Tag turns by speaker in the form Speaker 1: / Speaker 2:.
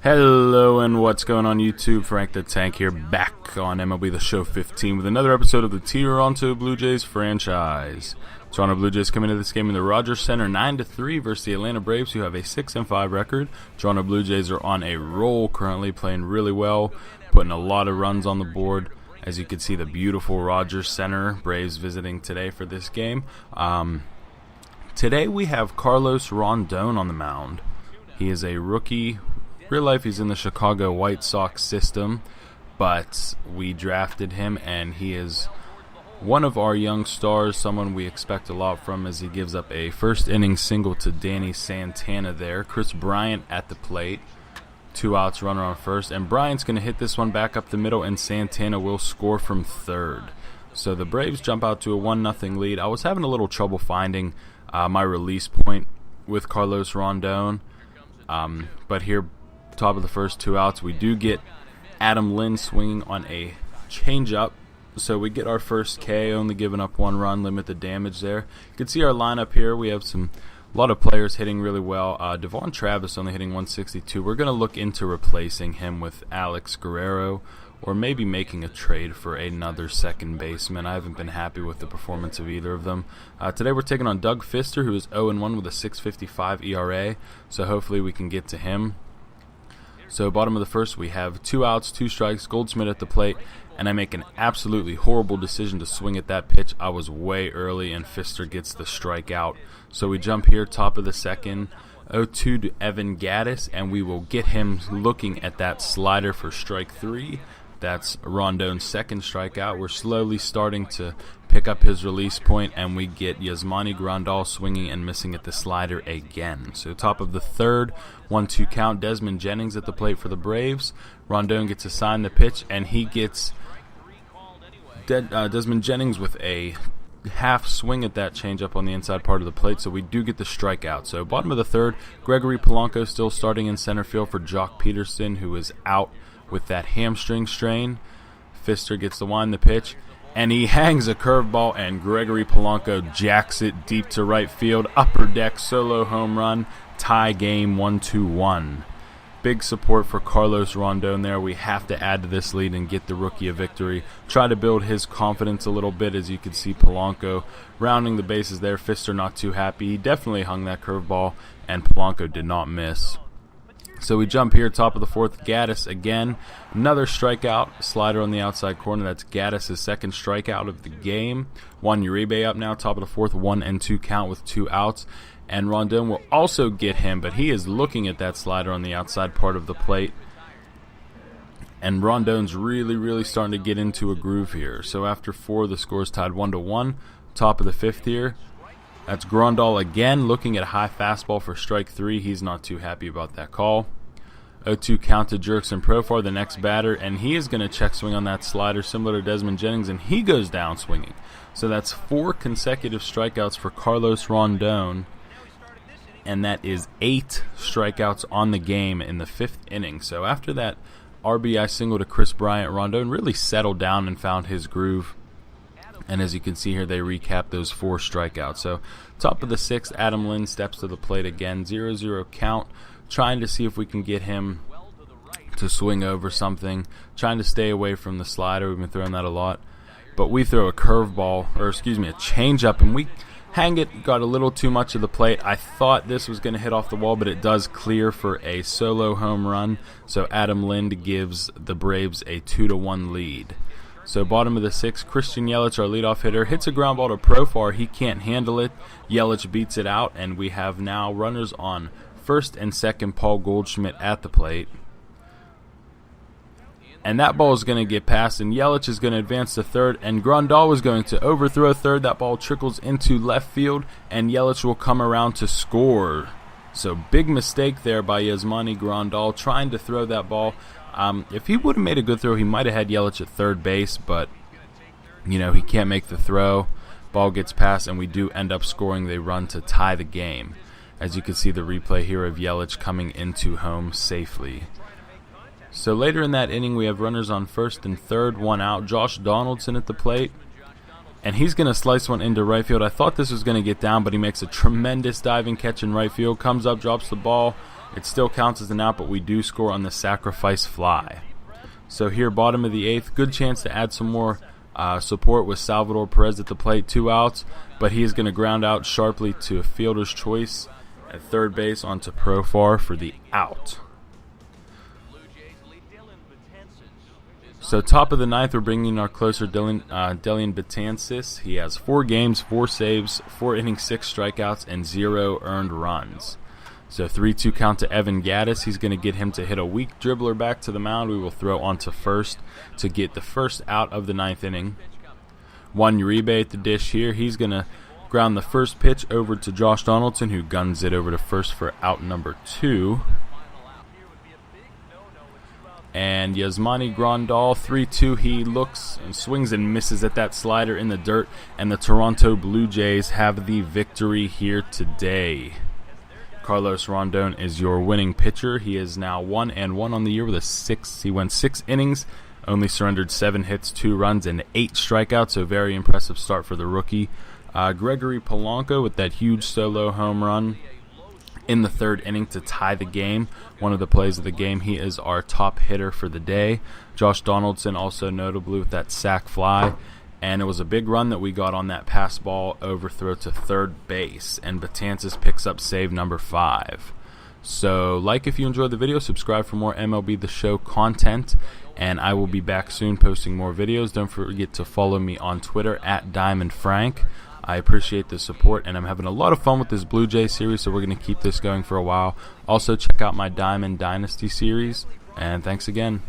Speaker 1: Hello and what's going on YouTube? Frank the Tank here, back on MLB The Show 15 with another episode of the Toronto Blue Jays franchise. Toronto Blue Jays come into this game in the Rogers Center 9-3 versus the Atlanta Braves, who have a 6-5 record. Toronto Blue Jays are on a roll currently, playing really well, putting a lot of runs on the board. As you can see, the beautiful Rogers Center, Braves visiting today for this game. Today we have Carlos Rondon on the mound. He is a rookie. Real life, he's in the Chicago White Sox system, but we drafted him, and he is one of our young stars, someone we expect a lot from, as he gives up a first-inning single to Danny Santana there. Chris Bryant at the plate, 2 outs, runner on first, and Bryant's going to hit this one back up the middle, and Santana will score from third. So the Braves jump out to a 1-0 lead. I was having a little trouble finding my release point with Carlos Rondon, but here, top of the first 2 outs, we do get Adam Lynn swinging on a changeup, so we get our first K, only giving up 1 run, limit the damage there. You can see our lineup here. We have a lot of players hitting really well. Devon Travis only hitting 162. We're going to look into replacing him with Alex Guerrero, or maybe making a trade for another second baseman. I haven't been happy with the performance of either of them. Today we're taking on Doug Fister, who is 0-1 with a 6.55 ERA, so hopefully we can get to him. So bottom of the first, we have 2 outs, 2 strikes, Goldschmidt at the plate, and I make an absolutely horrible decision to swing at that pitch. I was way early, and Fister gets the strikeout. So we jump here, top of the second, 0-2 to Evan Gattis, and we will get him looking at that slider for strike 3. That's Rondon's second strikeout. We're slowly starting to pick up his release point, and we get Yasmani Grandal swinging and missing at the slider again. So top of the third, 1-2 count. Desmond Jennings at the plate for the Braves. Rondon gets assigned the pitch, and he gets Desmond Jennings with a half swing at that changeup on the inside part of the plate, so we do get the strikeout. So bottom of the third, Gregory Polanco still starting in center field for Jock Peterson, who is out with that hamstring strain. Fister gets to wind the pitch, and he hangs a curveball, and Gregory Polanco jacks it deep to right field. Upper deck solo home run, tie game 1-1. Big support for Carlos Rondon there. We have to add to this lead and get the rookie a victory. Try to build his confidence a little bit, as you can see Polanco rounding the bases there. Fister not too happy. He definitely hung that curveball, and Polanco did not miss. So we jump here, top of the fourth, Gattis again. Another strikeout, slider on the outside corner. That's Gattis' second strikeout of the game. Juan Uribe up now, top of the fourth, 1-2 count with 2 outs. And Rondon will also get him, but he is looking at that slider on the outside part of the plate. And Rondon's really starting to get into a groove here. So after 4, the score is tied 1-1. Top of the 5th here. That's Grandal again, looking at a high fastball for strike 3. He's not too happy about that call. 0-2 count to Jurickson Profar, the next batter, and he is going to check swing on that slider, similar to Desmond Jennings, and he goes down swinging. So that's 4 consecutive strikeouts for Carlos Rondon, and that is 8 strikeouts on the game in the 5th inning. So after that RBI single to Chris Bryant, Rondon really settled down and found his groove. And as you can see here, they recap those 4 strikeouts. So top of the 6th, Adam Lynn steps to the plate again. 0-0 count. Trying to see if we can get him to swing over something. Trying to stay away from the slider. We've been throwing that a lot. But we throw a curveball, or a changeup, and we hang it. Got a little too much of the plate. I thought this was going to hit off the wall, but it does clear for a solo home run. So Adam Lynn gives the Braves a 2-1 lead. So bottom of the 6th, Christian Yelich, our leadoff hitter, hits a ground ball to Profar. He can't handle it. Yelich beats it out, and we have now runners on first and second, Paul Goldschmidt at the plate. And that ball is going to get past, and Yelich is going to advance to third, and Grandal was going to overthrow third. That ball trickles into left field, and Yelich will come around to score. So big mistake there by Yasmani Grandal, trying to throw that ball. If he would have made a good throw, he might have had Yelich at third base, but, he can't make the throw. Ball gets past, and we do end up scoring. They run to tie the game. As you can see the replay here of Yelich coming into home safely. So later in that inning, we have runners on first and third, 1 out. Josh Donaldson at the plate. and he's going to slice one into right field. I thought this was going to get down, but he makes a tremendous diving catch in right field, comes up, drops the ball, It still counts as an out, but we do score on the sacrifice fly. So here, bottom of the 8th, good chance to add some more support with Salvador Perez at the plate. 2 outs, but he is going to ground out sharply to a fielder's choice at third base onto Profar for the out. So top of the 9th, we're bringing our closer Delian Betances. He has 4 games, 4 saves, 4 innings, 6 strikeouts, and 0 earned runs. So 3-2 count to Evan Gaddis. He's going to get him to hit a weak dribbler back to the mound. We will throw onto first to get the first out of the 9th inning. Juan Uribe at the dish here. He's going to ground the first pitch over to Josh Donaldson, who guns it over to first for out number 2. And Yasmani Grandal, 3-2. He looks and swings and misses at that slider in the dirt. And the Toronto Blue Jays have the victory here today. Carlos Rondon is your winning pitcher. He is now 1-1 on the year with a 6. He went 6 innings, only surrendered 7 hits, 2 runs, and 8 strikeouts. So very impressive start for the rookie. Gregory Polanco with that huge solo home run in the 3rd inning to tie the game. One of the plays of the game. He is our top hitter for the day. Josh Donaldson also notably with that sac fly. And it was a big run that we got on that pass ball overthrow to third base. And Betances picks up save number 5. So like if you enjoyed the video, subscribe for more MLB The Show content. And I will be back soon posting more videos. Don't forget to follow me on Twitter at DiamondFrank. I appreciate the support, and I'm having a lot of fun with this Blue Jay series, so we're going to keep this going for a while. Also, check out my Diamond Dynasty series, and thanks again.